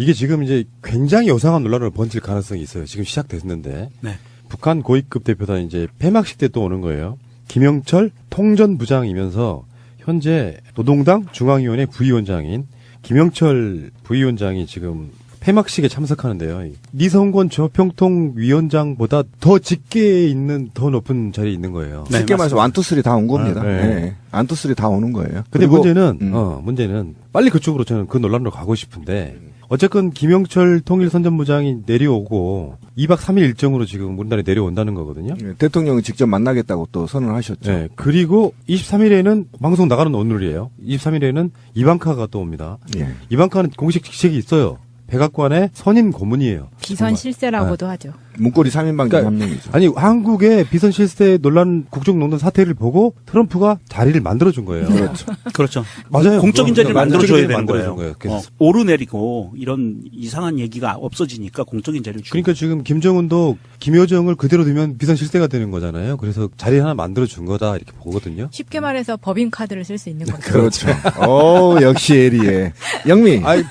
이게 지금 이제 굉장히 요상한 논란으로 번질 가능성이 있어요. 지금 시작됐는데. 네. 북한 고위급 대표단 이제 폐막식 때 또 오는 거예요. 김영철 통전부장이면서 현재 노동당 중앙위원회 부위원장인 김영철 부위원장이 지금 폐막식에 참석하는데요. 니성권 조평통위원장보다 더 직계에 있는 더 높은 자리에 있는 거예요. 네, 쉽게 말해서 완투쓰리 다 온 겁니다. 네. 네. 완투쓰리 다 오는 거예요. 근데 문제는 빨리 그쪽으로 저는 그 논란으로 가고 싶은데 어쨌건 김영철 통일선전부장이 내려오고 2박 3일 일정으로 지금 우리나라에 내려온다는 거거든요. 네, 대통령이 직접 만나겠다고 또 선언하셨죠. 네. 그리고 23일에는 방송 나가는 오늘이에요. 23일에는 이방카가 또 옵니다. 예. 이방카는 공식 직책이 있어요. 백악관의 선임 고문이에요. 비선 실세라고도 하죠. 문고리 3인방 중 한 명이죠. 아니 한국의 비선 실세 논란 국정농단 사태를 보고 트럼프가 자리를 만들어준 거예요. 그렇죠. 그렇죠. 맞아요. 공적인 자리를 만들어줘야 되는 만들어준 거예요. 그래서 오르내리고 이런 이상한 얘기가 없어지니까 공적인 자리를 주는 그러니까 지금 김정은도 김여정을 그대로 두면 비선 실세가 되는 거잖아요. 그래서 자리 하나 만들어준 거다 이렇게 보거든요. 쉽게 말해서 법인 카드를 쓸 수 있는 거죠. 그렇죠. 오, 역시 에리에. 영미. 아이,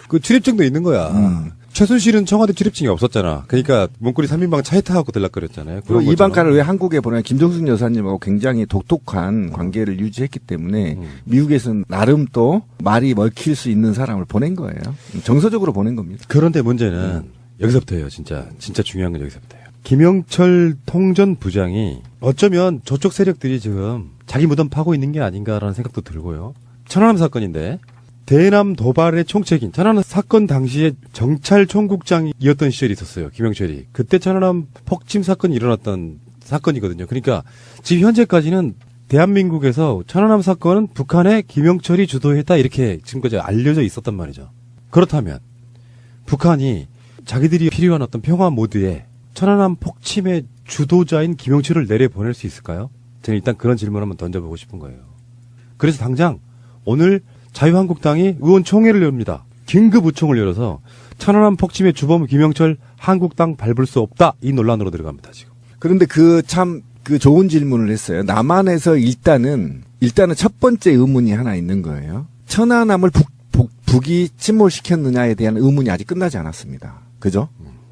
그 출입증도 있는 거야. 최순실은 청와대 출입증이 없었잖아. 그러니까 문고리 3인방 차에 타고 들락거렸잖아요. 그리고 이방카를 왜 한국에 보내 김정숙 여사님하고 굉장히 독특한 관계를 유지했기 때문에 미국에서는 나름 또 말이 먹힐 수 있는 사람을 보낸 거예요. 정서적으로 보낸 겁니다. 그런데 문제는 여기서부터예요. 진짜 중요한 건 여기서부터예요. 김영철 통전부장이 어쩌면 저쪽 세력들이 지금 자기 무덤 파고 있는 게 아닌가라는 생각도 들고요. 천안함 사건인데 대남 도발의 총책인 천안함 사건 당시에 정찰총국장이었던 시절이 있었어요. 김영철이. 그때 천안함 폭침 사건이 일어났던 사건이거든요. 그러니까 지금 현재까지는 대한민국에서 천안함 사건은 북한의 김영철이 주도했다 이렇게 지금까지 알려져 있었단 말이죠. 그렇다면 북한이 자기들이 필요한 어떤 평화 모드에 천안함 폭침의 주도자인 김영철을 내려보낼 수 있을까요? 저는 일단 그런 질문 한번 던져보고 싶은 거예요. 그래서 당장 오늘 자유한국당이 의원총회를 엽니다. 긴급 의총을 열어서 천안함 폭침의 주범 김영철 한국당 밟을 수 없다 이 논란으로 들어갑니다. 지금. 그런데 그 좋은 질문을 했어요. 남한에서 일단은 첫 번째 의문이 하나 있는 거예요. 천안함을 북이 침몰시켰느냐에 대한 의문이 아직 끝나지 않았습니다. 그죠?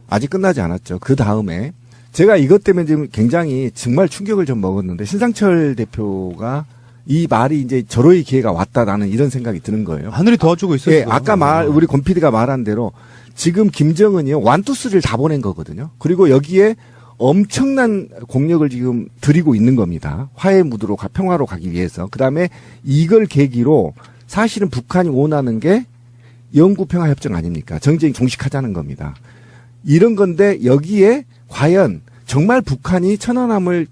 아직 끝나지 않았죠. 그 다음에 제가 이것 때문에 지금 굉장히 정말 충격을 좀 먹었는데 신상철 대표가 이 말이 이제 절호의 기회가 왔다 나는 이런 생각이 드는 거예요. 하늘이 도와주고 있어요. 예, 아까 우리 권 PD가 말한 대로 지금 김정은이 원투쓰리를 다 보낸 거거든요. 그리고 여기에 엄청난 공력을 지금 들이고 있는 겁니다. 화해 무드로 평화로 가기 위해서. 그다음에 이걸 계기로 사실은 북한이 원하는 게 영구평화협정 아닙니까? 정쟁이 종식하자는 겁니다. 이런 건데 여기에 과연 정말 북한이 천안함을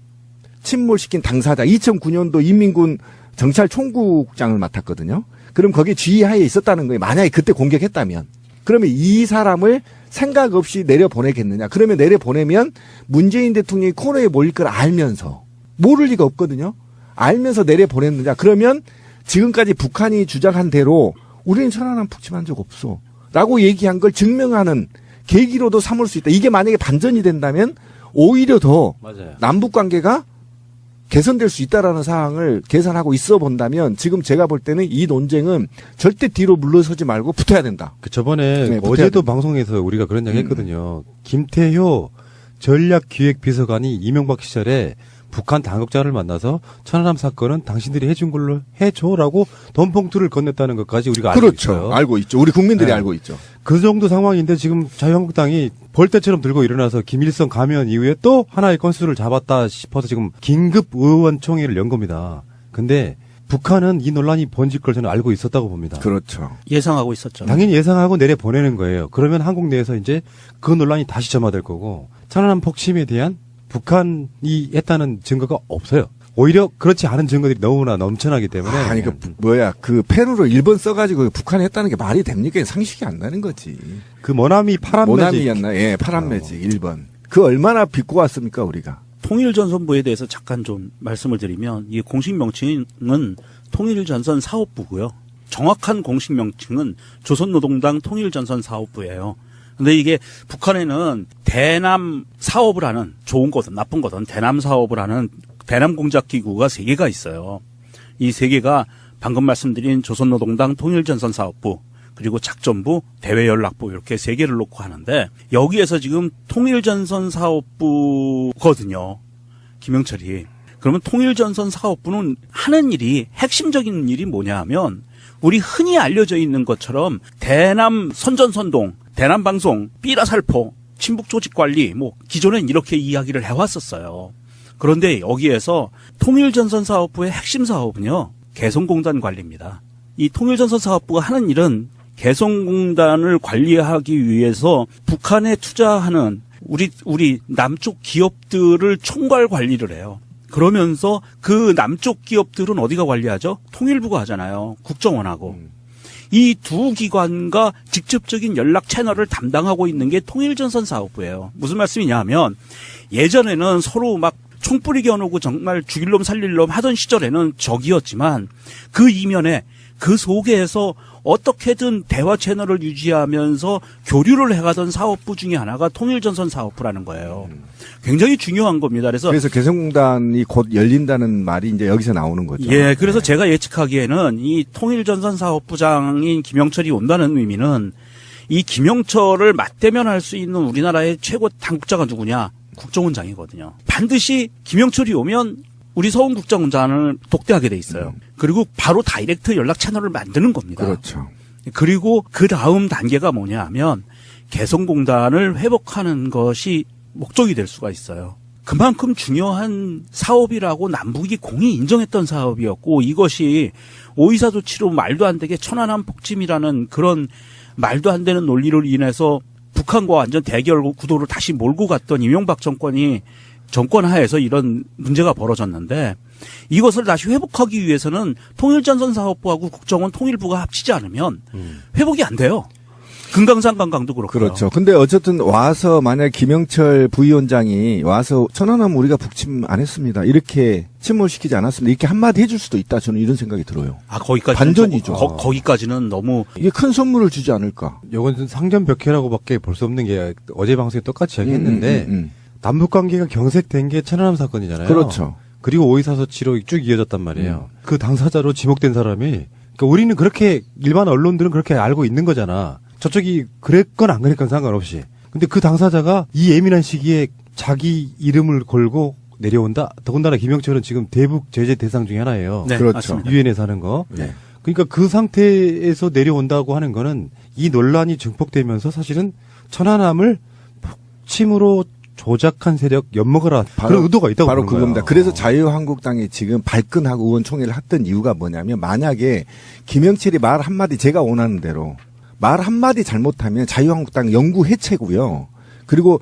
침몰시킨 당사자 2009년도 인민군 정찰총국장을 맡았거든요. 그럼 거기에 지휘하에 있었다는 거예요. 만약에 그때 공격했다면. 그러면 이 사람을 생각 없이 내려보내겠느냐. 그러면 내려보내면 문재인 대통령이 코너에 몰릴 걸 알면서 모를 리가 없거든요. 알면서 내려보냈느냐. 그러면 지금까지 북한이 주장한 대로 우리는 천안함 폭침한 적 없어. 라고 얘기한 걸 증명하는 계기로도 삼을 수 있다. 이게 만약에 반전이 된다면 오히려 더 맞아요. 남북 관계가 개선될 수 있다라는 사항을 계산하고 있어 본다면 지금 제가 볼 때는 이 논쟁은 절대 뒤로 물러서지 말고 붙어야 된다. 그 저번에 네, 어제도 방송에서 우리가 그런 이야기 했거든요. 김태효 전략기획비서관이 이명박 시절에 북한 당국자를 만나서 천안함 사건은 당신들이 해준 걸로 해줘라고 돈 봉투를 건넸다는 것까지 우리가 알고 그렇죠. 있어요. 알고 있죠. 우리 국민들이 네. 알고 있죠. 그 정도 상황인데 지금 자유한국당이 벌떼처럼 들고 일어나서 김일성 가면 이후에 또 하나의 건수를 잡았다 싶어서 지금 긴급 의원총회를 연 겁니다. 근데 북한은 이 논란이 번질 걸 저는 알고 있었다고 봅니다. 그렇죠. 예상하고 있었죠. 당연히 예상하고 내려보내는 거예요. 그러면 한국 내에서 이제 그 논란이 다시 점화될 거고 천안함 폭침에 대한 북한이 했다는 증거가 없어요. 오히려 그렇지 않은 증거들이 너무나 넘쳐나기 때문에. 아니, 그 펜으로 1번 써가지고 북한이 했다는 게 말이 됩니까? 상식이 안 나는 거지. 그 모나미 파란 매직. 모나미였나? 예, 파란 매직 1번. 그 얼마나 빚고 왔습니까, 우리가? 통일전선부에 대해서 잠깐 좀 말씀을 드리면 이 공식 명칭은 통일전선 사업부고요. 정확한 공식 명칭은 조선노동당 통일전선사업부예요. 근데 이게 북한에는 대남 사업을 하는 좋은 거든 나쁜 거든 대남 사업을 하는 대남 공작기구가 3개가 있어요. 이 3개가 방금 말씀드린 조선노동당 통일전선사업부, 그리고 작전부, 대외연락부 이렇게 3개를 놓고 하는데 여기에서 지금 통일전선 사업부거든요. 김영철이. 그러면 통일전선 사업부는 하는 일이 핵심적인 일이 뭐냐 하면 우리 흔히 알려져 있는 것처럼 대남 선전선동, 대남방송, 삐라살포, 친북조직관리 뭐 기존엔 이렇게 이야기를 해왔었어요. 그런데 여기에서 통일전선 사업부의 핵심 사업은요. 개성공단 관리입니다. 이 통일전선 사업부가 하는 일은 개성공단을 관리하기 위해서 북한에 투자하는 우리 남쪽 기업들을 총괄 관리를 해요. 그러면서 그 남쪽 기업들은 어디가 관리하죠? 통일부가 하잖아요. 국정원하고. 이 두 기관과 직접적인 연락 채널을 담당하고 있는 게 통일전선 사업부예요. 무슨 말씀이냐 하면 예전에는 서로 막 총뿌리 겨누고 정말 죽일 놈 살릴 놈 하던 시절에는 적이었지만 그 이면에 그 속에서 어떻게든 대화 채널을 유지하면서 교류를 해가던 사업부 중에 하나가 통일전선 사업부라는 거예요. 굉장히 중요한 겁니다. 그래서 개성공단이 곧 열린다는 말이 이제 여기서 나오는 거죠. 예, 그래서 제가 예측하기에는 이 통일전선 사업부장인 김영철이 온다는 의미는 이 김영철을 맞대면할 수 있는 우리나라의 최고 당국자가 누구냐? 국정원장이거든요. 반드시 김영철이 오면 우리 서훈 국정원장을 독대하게 돼 있어요. 그리고 바로 다이렉트 연락 채널을 만드는 겁니다. 그렇죠. 그리고 그 다음 단계가 뭐냐 하면 개성공단을 회복하는 것이 목적이 될 수가 있어요. 그만큼 중요한 사업이라고 남북이 공히 인정했던 사업이었고 이것이 오이사 조치로 말도 안 되게 천안함 폭침이라는 그런 말도 안 되는 논리로 인해서 북한과 완전 대결 구도를 다시 몰고 갔던 이명박 정권이 정권 하에서 이런 문제가 벌어졌는데 이것을 다시 회복하기 위해서는 통일전선 사업부하고 국정원 통일부가 합치지 않으면 회복이 안 돼요. 금강산 관광도 그렇고요. 그렇죠. 근데 어쨌든 와서 만약 김영철 부위원장이 와서 천안함 우리가 북침 안 했습니다. 이렇게 침몰시키지 않았습니다. 이렇게 한마디 해줄 수도 있다. 저는 이런 생각이 들어요. 아, 거기까지 반전이죠. 거기까지는 너무 이게 큰 선물을 주지 않을까. 요건 상전벽해라고밖에 볼 수 없는 게 어제 방송에 똑같이 이야기했는데 남북 관계가 경색된 게 천안함 사건이잖아요. 그렇죠. 그리고 오이사서치로 쭉 이어졌단 말이에요. 그 당사자로 지목된 사람이 그러니까 우리는 그렇게 일반 언론들은 그렇게 알고 있는 거잖아. 저쪽이 그랬건 안 그랬건 상관없이. 근데 그 당사자가 이 예민한 시기에 자기 이름을 걸고 내려온다. 더군다나 김영철은 지금 대북 제재 대상 중에 하나예요. 네, 그렇죠. 맞습니다. 유엔에서 하는 거. 네. 그러니까 그 상태에서 내려온다고 하는 거는 이 논란이 증폭되면서 사실은 천안함을 폭침으로 조작한 세력 엿먹어라 그런 의도가 있다고 바로 보는 거예요. 그겁니다. 그래서 자유한국당이 지금 발끈하고 의원총회를 했던 이유가 뭐냐면 만약에 김영철이 말 한마디 제가 원하는 대로 말 한마디 잘못하면 자유한국당 영구 해체고요. 그리고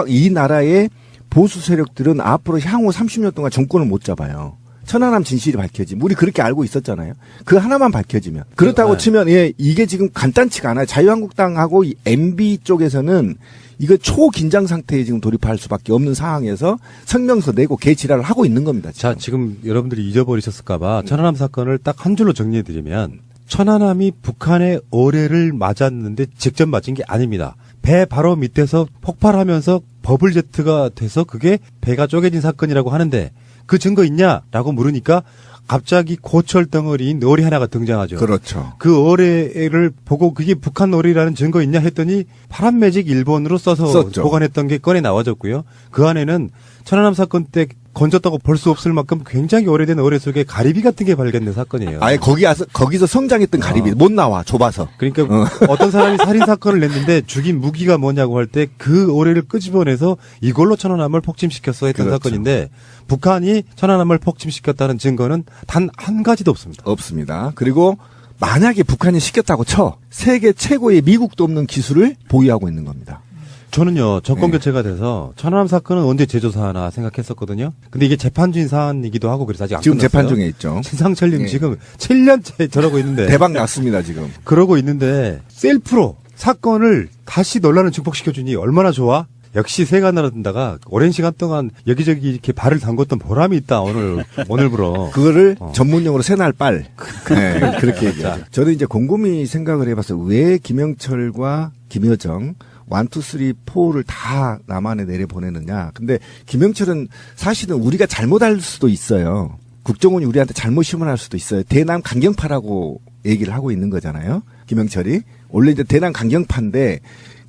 이 나라의 보수 세력들은 앞으로 향후 30년 동안 정권을 못 잡아요. 천안함 진실이 밝혀지면 우리 그렇게 알고 있었잖아요. 그 하나만 밝혀지면 그렇다고 네. 치면 이게 지금 간단치가 않아요. 자유한국당하고 이 MB 쪽에서는 이거 초긴장 상태에 지금 돌입할 수밖에 없는 상황에서 성명서 내고 개지랄을 하고 있는 겁니다. 지금. 자, 지금 여러분들이 잊어버리셨을까봐 천안함 사건을 딱 한 줄로 정리해드리면 천안함이 북한의 어뢰를 맞았는데 직접 맞은 게 아닙니다. 배 바로 밑에서 폭발하면서 버블제트가 돼서 그게 배가 쪼개진 사건이라고 하는데 그 증거 있냐라고 물으니까 갑자기 고철 덩어리인 어뢰 하나가 등장하죠. 그렇죠. 그 어뢰를 보고 그게 북한 어뢰라는 증거 있냐 했더니 파란 매직 일본으로 써서 썼죠. 보관했던 게 꺼내 나와졌고요. 그 안에는 천안함 사건 때 건졌다고 볼 수 없을 만큼 굉장히 오래된 어뢰 속에 가리비 같은 게 발견된 사건이에요. 아예 거기서 성장했던 가리비 못 나와 좁아서. 그러니까 어떤 사람이 살인 사건을 냈는데 죽인 무기가 뭐냐고 할 때 그 어뢰를 끄집어내서 이걸로 천안함을 폭침시켰어 했던 그렇죠. 사건인데 북한이 천안함을 폭침시켰다는 증거는 단 한 가지도 없습니다. 없습니다. 그리고 만약에 북한이 시켰다고 쳐 세계 최고의 미국도 없는 기술을 보유하고 있는 겁니다. 저는요 정권 교체가 돼서 천안함 사건은 언제 재조사하나 생각했었거든요. 근데 이게 재판 중인 사안이기도 하고 그래서 아직 안 지금 끝났어요. 재판 중에 있죠. 신상철님 네. 지금 7년째 저러고 있는데 대박 났습니다 지금. 그러고 있는데 셀프로 사건을 다시 논란을 증폭시켜주니 얼마나 좋아? 역시 새가 날아든다가 오랜 시간 동안 여기저기 이렇게 발을 담궜던 보람이 있다 오늘부로. 그거를 전문용어로 새날빨. 네, 그렇게 얘기하죠. 저는 이제 곰곰이 생각을 해봤어요. 왜 김영철과 김여정 1, 2, 3, 4를 다 남한에 내려보내느냐. 근데 김영철은 사실은 우리가 잘못할 수도 있어요. 국정원이 우리한테 잘못 심문할 수도 있어요. 대남 강경파라고 얘기를 하고 있는 거잖아요. 김영철이. 원래 이제 대남 강경파인데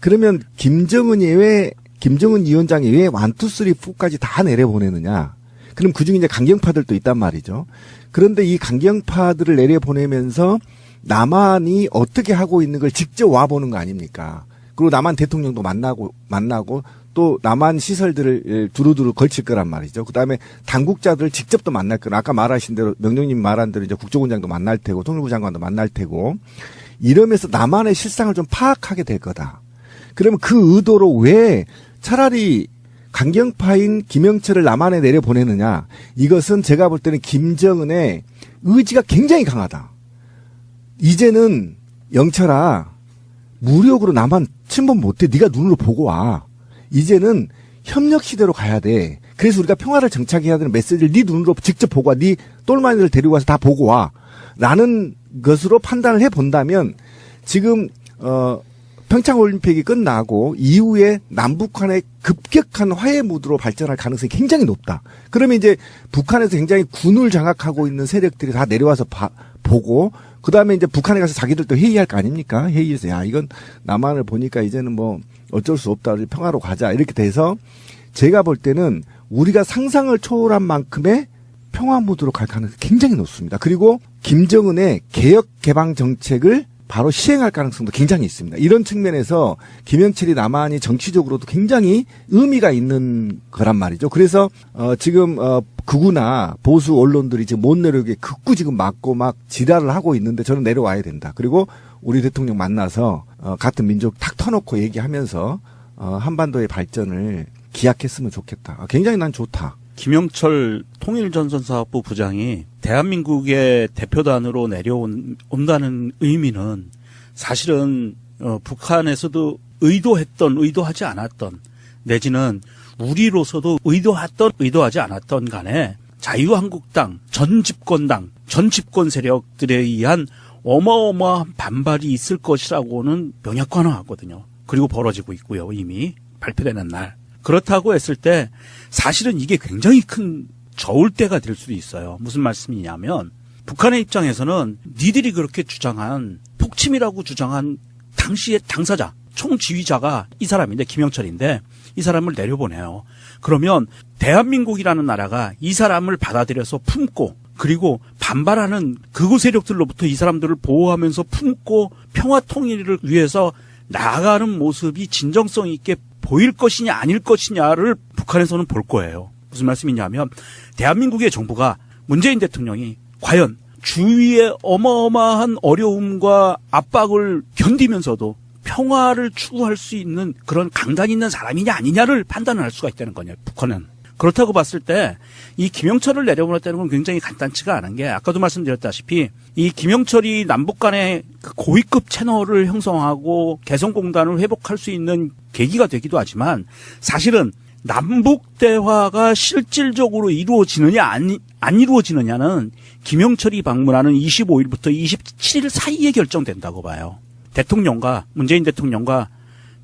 그러면 김정은 위원장이 왜 1, 2, 3, 4까지 다 내려보내느냐. 그럼 그중에 이제 강경파들도 있단 말이죠. 그런데 이 강경파들을 내려보내면서 남한이 어떻게 하고 있는 걸 직접 와보는 거 아닙니까? 그리고 남한 대통령도 만나고 또 남한 시설들을 두루두루 걸칠 거란 말이죠. 그다음에 당국자들을 직접 또 만날 거라. 아까 말하신 대로 명령님 말한 대로 이제 국정원장도 만날 테고 통일부 장관도 만날 테고 이러면서 남한의 실상을 좀 파악하게 될 거다. 그러면 그 의도로 왜 차라리 강경파인 김영철을 남한에 내려보내느냐. 이것은 제가 볼 때는 김정은의 의지가 굉장히 강하다. 이제는 영철아 무력으로 남한 침범 못해. 네가 눈으로 보고 와. 이제는 협력 시대로 가야 돼. 그래서 우리가 평화를 정착해야 되는 메시지를 네 눈으로 직접 보고 와. 네 똘마니를 데리고 와서 다 보고 와. 라는 것으로 판단을 해본다면 지금 평창올림픽이 끝나고 이후에 남북한의 급격한 화해 무드로 발전할 가능성이 굉장히 높다. 그러면 이제 북한에서 굉장히 군을 장악하고 있는 세력들이 다 내려와서 보고 그다음에 이제 북한에 가서 자기들도 회의할 거 아닙니까? 회의에서 야 이건 남한을 보니까 이제는 뭐 어쩔 수 없다. 우리 평화로 가자. 이렇게 돼서 제가 볼 때는 우리가 상상을 초월한 만큼의 평화 무드로 갈 가능성이 굉장히 높습니다. 그리고 김정은의 개혁 개방 정책을 바로 시행할 가능성도 굉장히 있습니다. 이런 측면에서 김영철이 남한이 정치적으로도 굉장히 의미가 있는 거란 말이죠. 그래서 지금 극우나 보수 언론들이 지금 못 내려오게 극구 지금 막고 막 지랄을 하고 있는데 저는 내려와야 된다. 그리고 우리 대통령 만나서 같은 민족 탁 터놓고 얘기하면서 한반도의 발전을 기약했으면 좋겠다. 굉장히 난 좋다. 김영철 통일전선사업부 부장이 대한민국의 대표단으로 내려온다는 의미는 사실은 북한에서도 의도하지 않았던 내지는 우리로서도 의도하지 않았던 간에 자유한국당 전 집권 세력들에 의한 어마어마한 반발이 있을 것이라고는 명약관화하거든요. 그리고 벌어지고 있고요. 이미 발표되는 날. 그렇다고 했을 때 사실은 이게 굉장히 큰 저울대가 될 수도 있어요. 무슨 말씀이냐면 북한의 입장에서는 니들이 그렇게 주장한 폭침이라고 주장한 당시의 당사자, 총지휘자가 이 사람인데 김영철인데 이 사람을 내려보내요. 그러면 대한민국이라는 나라가 이 사람을 받아들여서 품고 그리고 반발하는 극우 세력들로부터 이 사람들을 보호하면서 품고 평화 통일을 위해서 나아가는 모습이 진정성 있게 보일 것이냐 아닐 것이냐를 북한에서는 볼 거예요. 무슨 말씀이냐면 대한민국의 정부가 문재인 대통령이 과연 주위의 어마어마한 어려움과 압박을 견디면서도 평화를 추구할 수 있는 그런 강단 있는 사람이냐 아니냐를 판단을 할 수가 있다는 거냐, 북한은. 그렇다고 봤을 때 이 김영철을 내려보냈다는 건 굉장히 간단치가 않은 게 아까도 말씀드렸다시피 이 김영철이 남북 간의 그 고위급 채널을 형성하고 개성공단을 회복할 수 있는 계기가 되기도 하지만 사실은 남북 대화가 실질적으로 이루어지느냐 안 이루어지느냐는 김영철이 방문하는 25일부터 27일 사이에 결정된다고 봐요. 대통령과 문재인 대통령과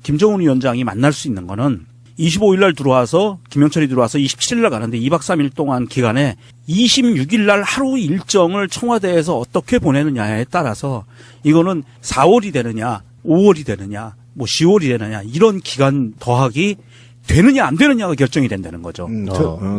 김정은 위원장이 만날 수 있는 거는 25일 날 들어와서 김영철이 들어와서 27일 날 가는데 2박 3일 동안 기간에 26일 날 하루 일정을 청와대에서 어떻게 보내느냐에 따라서 이거는 4월이 되느냐 5월이 되느냐 뭐 10월이 되느냐 이런 기간 더하기 되느냐 안 되느냐가 결정이 된다는 거죠.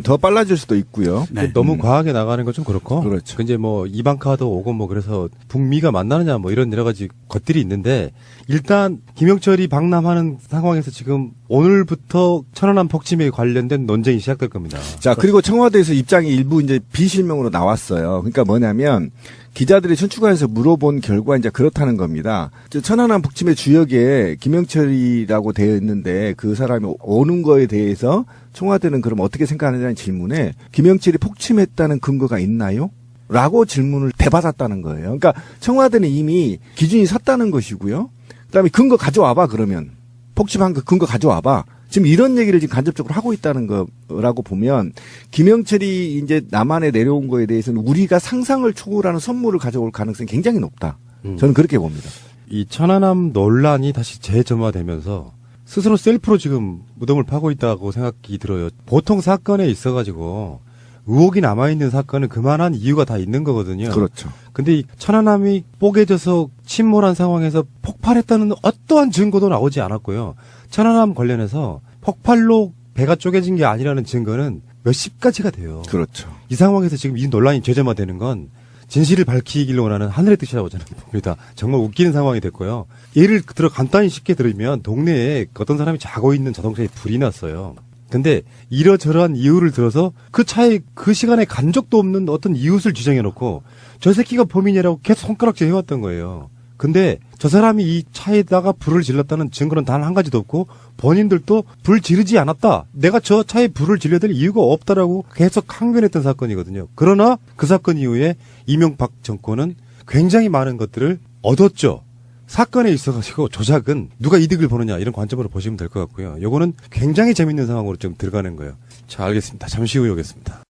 더 빨라질 수도 있고요. 네. 너무 과하게 나가는 건 좀 그렇고. 그렇죠. 이제 뭐 이방카도 오고 뭐 그래서 북미가 만나느냐 뭐 이런 여러 가지 것들이 있는데 일단 김영철이 방남하는 상황에서 지금 오늘부터 천안함 폭침에 관련된 논쟁이 시작될 겁니다. 자, 그리고 청와대에서 입장이 일부 이제 비실명으로 나왔어요. 그러니까 뭐냐면 기자들이春추관에서 물어본 결과 이제 그렇다는 겁니다. 천안함 북침의 주역에 김영철이라고 되어 있는데 그 사람이 오는 거에 대해서 청와대는 그럼 어떻게 생각하느냐는 질문에 김영철이 폭침했다는 근거가 있나요? 라고 질문을 대받았다는 거예요. 그러니까 청와대는 이미 기준이 섰다는 것이고요. 그다음에 근거 가져와봐 그러면. 폭침한 그 근거 가져와봐. 지금 이런 얘기를 지금 간접적으로 하고 있다는 거라고 보면 김영철이 이제 남한에 내려온 거에 대해서는 우리가 상상을 초월하는 선물을 가져올 가능성이 굉장히 높다. 저는 그렇게 봅니다. 이 천안함 논란이 다시 재점화되면서 스스로 셀프로 지금 무덤을 파고 있다고 생각이 들어요. 보통 사건에 있어가지고 의혹이 남아있는 사건은 그만한 이유가 다 있는 거거든요. 그렇죠. 근데 이 천안함이 뽀개져서 침몰한 상황에서 폭발했다는 어떠한 증거도 나오지 않았고요. 천안함 관련해서 폭발로 배가 쪼개진 게 아니라는 증거는 몇십 가지가 돼요. 그렇죠. 이 상황에서 지금 이 논란이 죄점화되는 건 진실을 밝히기를 원하는 하늘의 뜻이라고 저는 봅니다. 정말 웃기는 상황이 됐고요. 예를 들어 간단히 쉽게 들으면 동네에 어떤 사람이 자고 있는 자동차에 불이 났어요. 근데 이러저러한 이유를 들어서 그 차에 그 시간에 간 적도 없는 어떤 이웃을 지정해놓고 저 새끼가 범인이라고 계속 손가락질 해왔던 거예요. 근데 저 사람이 이 차에다가 불을 질렀다는 증거는 단 한 가지도 없고 본인들도 불 지르지 않았다. 내가 저 차에 불을 질러야 될 이유가 없다라고 계속 항변했던 사건이거든요. 그러나 그 사건 이후에 이명박 정권은 굉장히 많은 것들을 얻었죠. 사건에 있어가지고 조작은 누가 이득을 보느냐 이런 관점으로 보시면 될 것 같고요. 요거는 굉장히 재밌는 상황으로 좀 들어가는 거예요. 자, 알겠습니다. 잠시 후에 오겠습니다.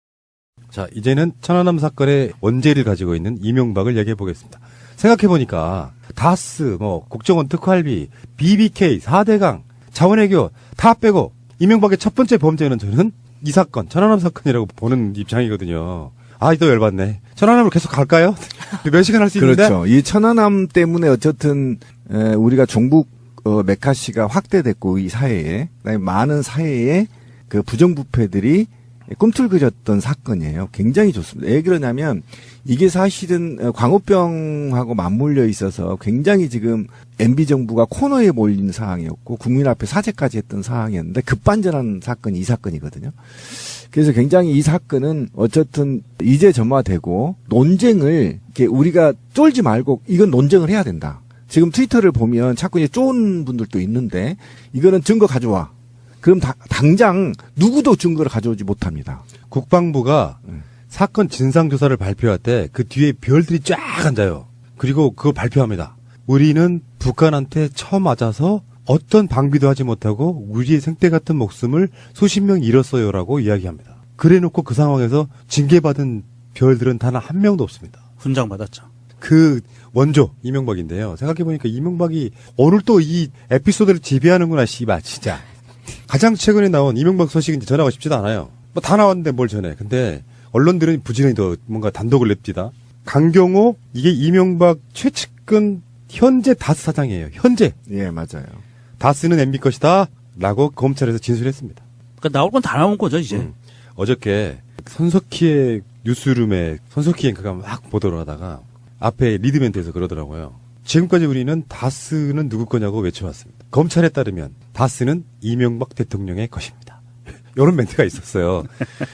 자, 이제는 천안함 사건의 원죄를 가지고 있는 이명박을 얘기해 보겠습니다. 생각해보니까 다스, 국정원 특활비, BBK, 4대강, 자원외교 다 빼고 이명박의 첫 번째 범죄는 저는 이 사건, 천안함 사건이라고 보는 입장이거든요. 아, 또 열받네. 천안함을 계속 갈까요? 몇 시간 할 수 있는데? 그렇죠. 이 천안함 때문에 어쨌든 우리가 종북 메카시가 확대됐고 이 사회에 그다음에 많은 사회에 그 부정부패들이 꿈틀거렸던 사건이에요. 굉장히 좋습니다. 왜 그러냐면 이게 사실은 광우병하고 맞물려 있어서 굉장히 지금 MB 정부가 코너에 몰린 상황이었고 국민 앞에 사죄까지 했던 상황이었는데 급반전한 사건이 이 사건이거든요. 그래서 굉장히 이 사건은 어쨌든 이제 점화되고 논쟁을 이렇게 우리가 쫄지 말고 이건 논쟁을 해야 된다. 지금 트위터를 보면 자꾸 이제 쫀 분들도 있는데 이거는 증거 가져와. 그럼 당장 누구도 증거를 가져오지 못합니다. 국방부가 사건 진상조사를 발표할 때 그 뒤에 별들이 쫙 앉아요. 그리고 그거 발표합니다. 우리는 북한한테 쳐맞아서 어떤 방비도 하지 못하고 우리의 생태 같은 목숨을 수십 명 잃었어요라고 이야기합니다. 그래놓고 그 상황에서 징계받은 별들은 단 한 명도 없습니다. 훈장 받았죠. 그 원조 이명박인데요. 생각해보니까 이명박이 오늘 또 이 에피소드를 지배하는구나. 씨발 진짜. 가장 최근에 나온 이명박 소식은 이제 전하고 싶지도 않아요. 뭐 다 나왔는데 뭘 전해. 근데 언론들은 부지런히 더 뭔가 단독을 냅니다. 강경호 이게 이명박 최측근 현재 다스 사장이에요. 현재. 예, 맞아요. 다스는 MB 것이다 라고 검찰에서 진술했습니다. 그러니까 나올 건 다 나온 거죠 이제. 어저께 손석희의 뉴스룸에 손석희 앵커가 막 보도를 하다가 앞에 리드멘트에서 그러더라고요. 지금까지 우리는 다스는 누구 거냐고 외쳐왔습니다. 검찰에 따르면 다스는 이명박 대통령의 것입니다. 이런 멘트가 있었어요.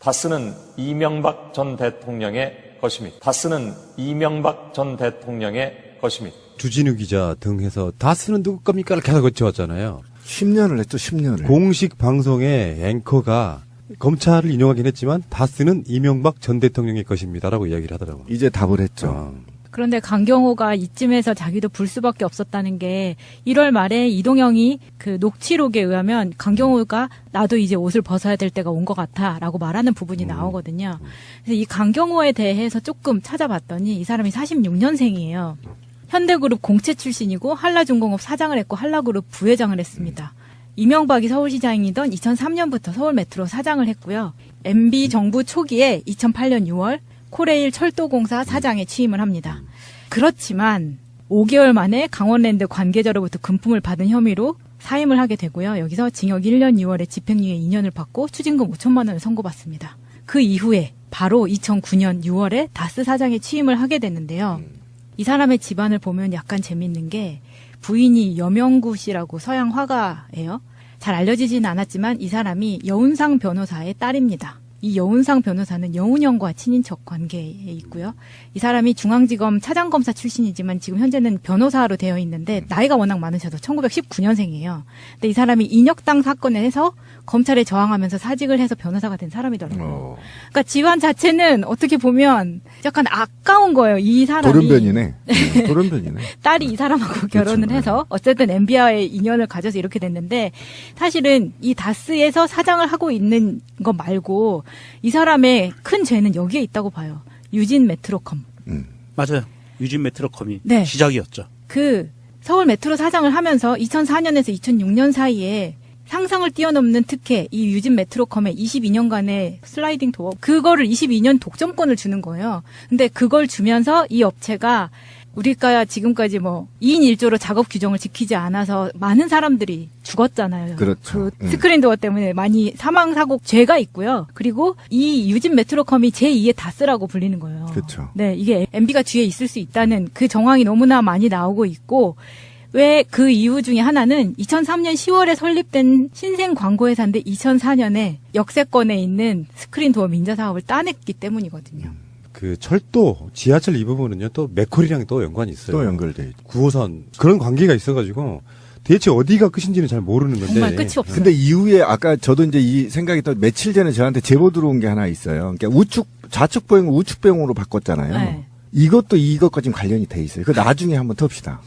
다스는 이명박 전 대통령의 것입니다. 다스는 이명박 전 대통령의 것입니다. 주진우 기자 등 해서 다스는 누구 겁니까를 계속 외쳐왔잖아요. 10년을 했죠, 10년을. 공식 방송의 앵커가 검찰을 인용하긴 했지만 다스는 이명박 전 대통령의 것입니다라고 이야기를 하더라고요. 이제 답을 했죠. 그런데 강경호가 이쯤에서 자기도 불 수밖에 없었다는 게 1월 말에 이동영이 그 녹취록에 의하면 강경호가 나도 이제 옷을 벗어야 될 때가 온 것 같아라고 말하는 부분이 나오거든요. 그래서 이 강경호에 대해서 조금 찾아봤더니 이 사람이 46년생이에요. 현대그룹 공채 출신이고 한라중공업 사장을 했고 한라그룹 부회장을 했습니다. 이명박이 서울시장이던 2003년부터 서울메트로 사장을 했고요. MB 정부 초기에 2008년 6월 코레일 철도공사 사장에 취임을 합니다. 그렇지만 5개월 만에 강원랜드 관계자로부터 금품을 받은 혐의로 사임을 하게 되고요. 여기서 징역 1년 6월에 집행유예 2년을 받고 추징금 5천만 원을 선고받습니다. 그 이후에 바로 2009년 6월에 다스 사장에 취임을 하게 됐는데요. 이 사람의 집안을 보면 약간 재밌는 게 부인이 여명구 씨라고 서양 화가예요. 잘 알려지지는 않았지만 이 사람이 여운상 변호사의 딸입니다. 이 여운상 변호사는 여운형과 친인척 관계에 있고요. 이 사람이 중앙지검 차장검사 출신이지만 지금 현재는 변호사로 되어 있는데 나이가 워낙 많으셔서 1919년생이에요. 근데 이 사람이 인혁당 사건에 해서 검찰에 저항하면서 사직을 해서 변호사가 된 사람이더라고요. 그러니까 집안 자체는 어떻게 보면 약간 아까운 거예요. 이 사람이. 돌연변이네. 돌연변이네. 딸이 이 사람하고 결혼을 해서 어쨌든 MB와의 인연을 가져서 이렇게 됐는데 사실은 이 다스에서 사장을 하고 있는 거 말고 이 사람의 큰 죄는 여기에 있다고 봐요. 유진 메트로컴. 맞아요. 유진 메트로컴이 네. 시작이었죠. 그 서울 메트로 사장을 하면서 2004년에서 2006년 사이에 상상을 뛰어넘는 특혜, 이 유진 메트로컴의 22년간의 슬라이딩 도어, 그거를 22년 독점권을 주는 거예요. 근데 그걸 주면서 이 업체가 우리가 지금까지 2인 1조로 작업 규정을 지키지 않아서 많은 사람들이 죽었잖아요. 그렇죠. 그 스크린 도어 때문에 많이 사망 사고 죄가 있고요. 그리고 이 유진 메트로컴이 제2의 다스라고 불리는 거예요. 그렇죠. 네, 이게 MB가 뒤에 있을 수 있다는 그 정황이 너무나 많이 나오고 있고, 왜 그 이유 중에 하나는 2003년 10월에 설립된 신생 광고회사인데 2004년에 역세권에 있는 스크린 도어 민자 사업을 따냈기 때문이거든요. 그 철도, 지하철 이 부분은요, 또 맥콜이랑 또 연관이 있어요. 또 연결돼 있죠. 9호선. 그런 관계가 있어가지고, 대체 어디가 끝인지는 잘 모르는 건데. 정말 끝이 없어요. 근데 이후에 아까 저도 이제 이 생각이 또 며칠 전에 저한테 제보 들어온 게 하나 있어요. 그러니까 좌측 보행을 우측 보행으로 바꿨잖아요. 네. 이것도 이것과 지금 관련이 돼 있어요. 그 나중에 한번 텁시다.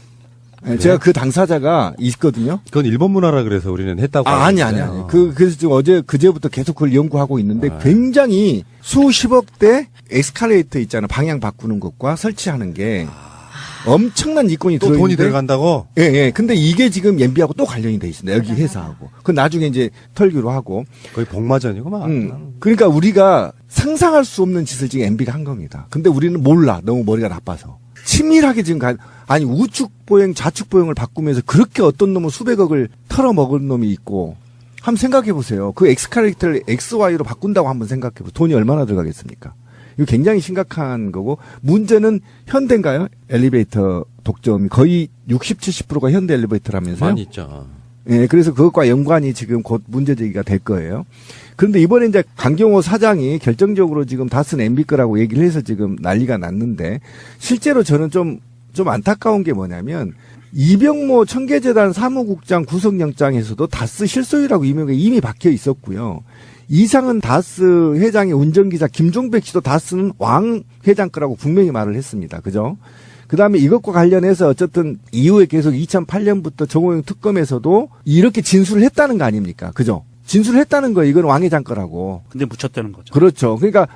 그래요? 제가 그 당사자가 있거든요. 그건 일본 문화라 그래서 우리는 했다고. 아니. 하잖아요. 그래서 지금 그제부터 계속 그걸 연구하고 있는데 굉장히 수십억대 에스컬레이터 있잖아요. 방향 바꾸는 것과 설치하는 게 엄청난 이권이 또 들어있는데. 돈이 들어간다고? 예. 근데 이게 지금 MB하고 또 관련이 돼 있습니다. 여기 회사하고. 그 나중에 이제 털기로 하고. 거의 복마전이구만. 그러니까 우리가 상상할 수 없는 짓을 지금 MB가 한 겁니다. 근데 우리는 몰라. 너무 머리가 나빠서. 치밀하게 지금 아니 우측 보행 좌측 보행을 바꾸면서 그렇게 어떤 놈은 수백억을 털어먹은 놈이 있고 한번 생각해 보세요. 그 엑스컬레이터를 XY로 바꾼다고 한번 생각해 보세요. 돈이 얼마나 들어가겠습니까? 이거 굉장히 심각한 거고 문제는 현대인가요? 엘리베이터 독점이 거의 60, 70%가 현대 엘리베이터라면서요? 많이 있죠. 예, 그래서 그것과 연관이 지금 곧 문제 제기가 될 거예요. 그런데 이번에 이제 강경호 사장이 결정적으로 지금 다스는 MB 거라고 얘기를 해서 지금 난리가 났는데 실제로 저는 좀 안타까운 게 뭐냐면 이병모 청계재단 사무국장 구속영장에서도 다스 실소유라고 이미 박혀 있었고요. 이상은 다스 회장의 운전기사 김종백 씨도 다스는 왕 회장 거라고 분명히 말을 했습니다. 그죠? 그 다음에 이것과 관련해서 어쨌든 이후에 계속 2008년부터 정호영 특검에서도 이렇게 진술을 했다는 거 아닙니까? 그죠? 진술을 했다는 거예요. 이건 왕 회장 거라고. 근데 묻혔다는 거죠. 그렇죠. 그러니까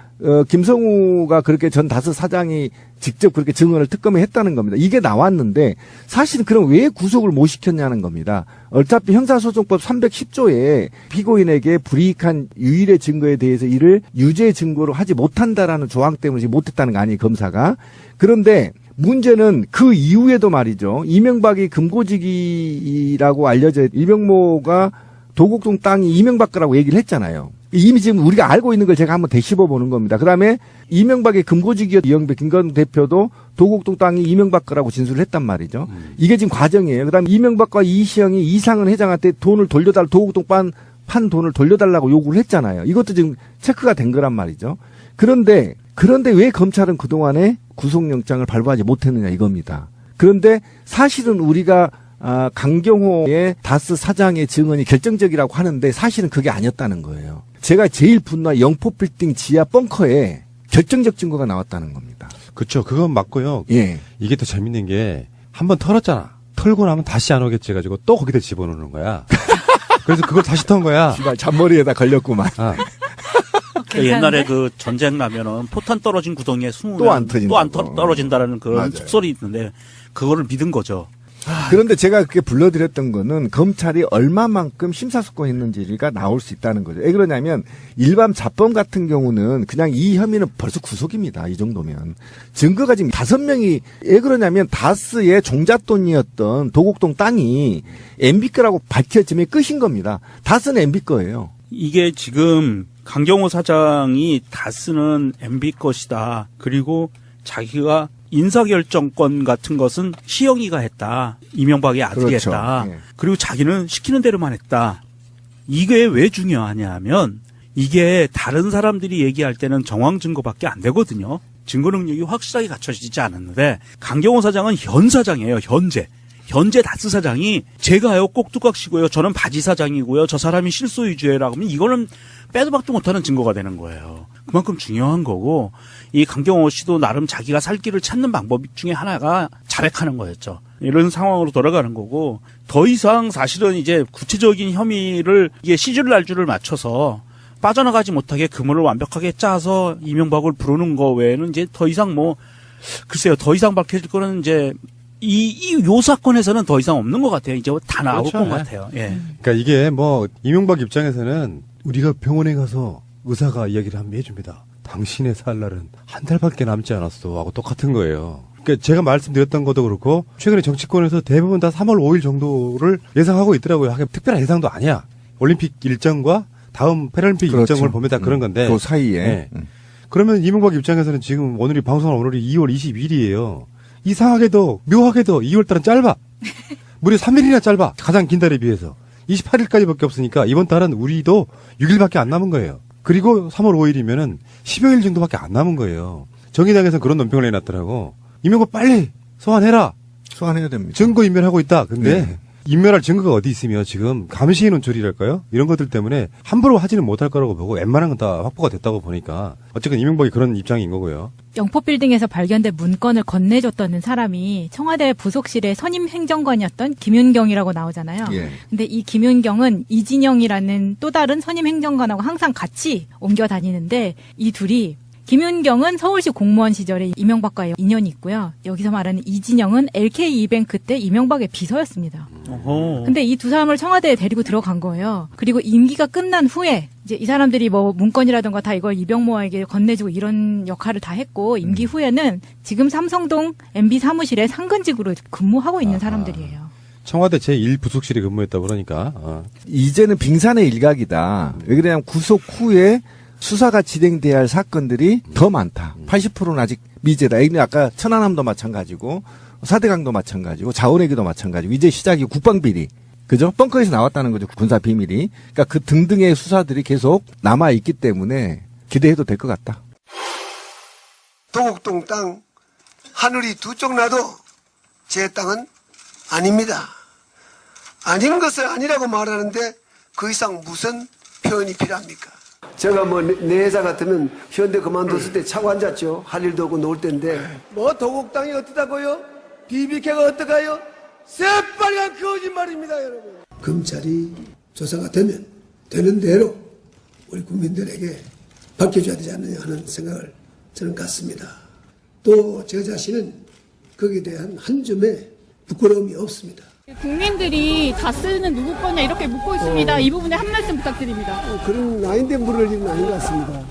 김성우가 그렇게 전 다스 사장이 직접 그렇게 증언을 특검에 했다는 겁니다. 이게 나왔는데 사실은 그럼 왜 구속을 못 시켰냐는 겁니다. 어차피 형사소송법 310조에 피고인에게 불이익한 유일의 증거에 대해서 이를 유죄 증거로 하지 못한다라는 조항 때문에 못했다는 거 아니에요, 검사가. 그런데 문제는 그 이후에도 말이죠. 이명박이 금고지기라고 알려져 이병모가 도곡동 땅이 이명박 거라고 얘기를 했잖아요. 이미 지금 우리가 알고 있는 걸 제가 한번 되씹어 보는 겁니다. 그다음에 이명박의 금고지기였던 이영배 김건 대표도 도곡동 땅이 이명박 거라고 진술을 했단 말이죠. 이게 지금 과정이에요. 그다음에 이명박과 이시영이 이상은 회장한테 돈을 도곡동 판 돈을 돌려달라고 요구를 했잖아요. 이것도 지금 체크가 된 거란 말이죠. 그런데 왜 검찰은 그동안에 구속영장을 발부하지 못했느냐 이겁니다. 그런데 사실은 우리가 강경호의 다스 사장의 증언이 결정적이라고 하는데 사실은 그게 아니었다는 거예요. 제가 제일 분노한 영포빌딩 지하 벙커에 결정적 증거가 나왔다는 겁니다. 그렇죠. 그건 맞고요. 예. 이게 더 재밌는 게 한 번 털었잖아. 털고 나면 다시 안 오겠지 해가지고 또 거기다 집어넣는 거야. 그래서 그걸 다시 턴 거야. 씨발 잔머리에다 걸렸구만. 아, 옛날에 그 전쟁 나면은 포탄 떨어진 구덩이에 숨으면 또안 터진다고. 또 안 떨어진다라는 그런 맞아요. 속설이 있는데 그거를 믿은 거죠. 그런데 제가 그렇게 불러드렸던 거는 검찰이 얼마만큼 심사숙고했는지가 나올 수 있다는 거죠. 왜 그러냐면 일반 자범 같은 경우는 그냥 이 혐의는 벌써 구속입니다. 이 정도면. 증거가 지금 5명이 왜 그러냐면 다스의 종잣돈이었던 도곡동 땅이 MB 거라고 밝혀지면 끝인 겁니다. 다스는 MB 거예요. 이게 지금 강경호 사장이 다스는 MB 것이다. 그리고 자기가 인사결정권 같은 것은 시영이가 했다. 이명박의 아들이 그렇죠. 했다. 예. 그리고 자기는 시키는 대로만 했다. 이게 왜 중요하냐면 이게 다른 사람들이 얘기할 때는 정황 증거밖에 안 되거든요. 증거 능력이 확실하게 갖춰지지 않았는데 강경호 사장은 현 사장이에요. 현재 다스 사장이 제가요 꼭두각시고요. 저는 바지 사장이고요. 저 사람이 실소유주예라고 하면 이거는 빼도 박도 못하는 증거가 되는 거예요. 그만큼 중요한 거고 이 강경호 씨도 나름 자기가 살 길을 찾는 방법 중에 하나가 자백하는 거였죠. 이런 상황으로 돌아가는 거고 더 이상 사실은 이제 구체적인 혐의를 이게 시줄 날줄을 맞춰서 빠져나가지 못하게 그물을 완벽하게 짜서 이명박을 부르는 거 외에는 이제 더 이상 글쎄요. 더 이상 밝혀질 거는 이제 요 사건에서는 더 이상 없는 것 같아요. 이제 다 나올 그렇죠. 것 같아요. 예. 그러니까 이게 뭐 이명박 입장에서는 우리가 병원에 가서 의사가 이야기를 한번 해줍니다. 당신의 살 날은 한 달밖에 남지 않았어 하고 똑같은 거예요. 그러니까 제가 말씀드렸던 것도 그렇고 최근에 정치권에서 대부분 다 3월 5일 정도를 예상하고 있더라고요. 하긴 특별한 예상도 아니야. 올림픽 일정과 다음 패럴림픽 그렇죠. 일정을 보면 다 그런 건데. 그 사이에. 네. 그러면 이명박 입장에서는 지금 오늘이 방송한 오늘이 2월 22일이에요. 이상하게도 묘하게도 2월 달은 짧아. 무려 3일이나 짧아. 가장 긴 달에 비해서. 28일까지밖에 없으니까 이번 달은 우리도 6일밖에 안 남은 거예요. 그리고 3월 5일이면은 10여일 정도밖에 안 남은 거예요. 정의당에서는 그런 논평을 내놨더라고. 이명박 빨리 소환해라. 소환해야 됩니다. 증거 인멸하고 있다. 근데 네. 인멸할 증거가 어디 있으며 지금 감시해 놓은 처리랄까요? 이런 것들 때문에 함부로 하지는 못할 거라고 보고 웬만한 건 다 확보가 됐다고 보니까 어쨌든 이명박이 그런 입장인 거고요. 영포빌딩에서 발견된 문건을 건네줬던 사람이 청와대 부속실의 선임 행정관이었던 김윤경이라고 나오잖아요. 예. 근데 이 김윤경은 이진영이라는 또 다른 선임 행정관하고 항상 같이 옮겨 다니는데 이 둘이 김윤경은 서울시 공무원 시절에 이명박과 인연이 있고요. 여기서 말하는 이진영은 LK 이뱅크 때 이명박의 비서였습니다. 어허. 근데 이 두 사람을 청와대에 데리고 들어간 거예요. 그리고 임기가 끝난 후에 이제 이 사람들이 뭐 문건이라든가 다 이걸 이병모에게 건네주고 이런 역할을 다 했고 임기 후에는 지금 삼성동 MB 사무실에 상근직으로 근무하고 있는 사람들이에요. 청와대 제1부속실에 근무했다 그러니까. 이제는 빙산의 일각이다. 왜 그러냐면 구속 후에 수사가 진행돼야 할 사건들이 더 많다. 80%는 아직 미제다. 아까 천안함도 마찬가지고 사대강도 마찬가지고 자원외교도 마찬가지고 이제 시작이 국방비리. 그죠? 벙커에서 나왔다는 거죠. 군사 비밀이. 그러니까 그 등등의 수사들이 계속 남아 있기 때문에 기대해도 될 것 같다. 도곡동 땅 하늘이 두 쪽 나도 제 땅은 아닙니다. 아닌 것을 아니라고 말하는데 그 이상 무슨 표현이 필요합니까? 제가 내 회사 같으면 현대 그만뒀을 때 차고 앉았죠. 할 일도 없고 놀 때인데 뭐 도곡 땅이 어떠다고요? BBK가 어떠가요? 새빨간 거짓말입니다, 여러분. 검찰이 조사가 되는 대로 우리 국민들에게 밝혀줘야 되지 않느냐 하는 생각을 저는 갖습니다. 또 저 자신은 거기에 대한 한 점의 부끄러움이 없습니다. 국민들이 다 쓰는 누구 거냐 이렇게 묻고 있습니다. 이 부분에 한 말씀 부탁드립니다. 그런 아닌데 물을 일은 아닌 것 같습니다.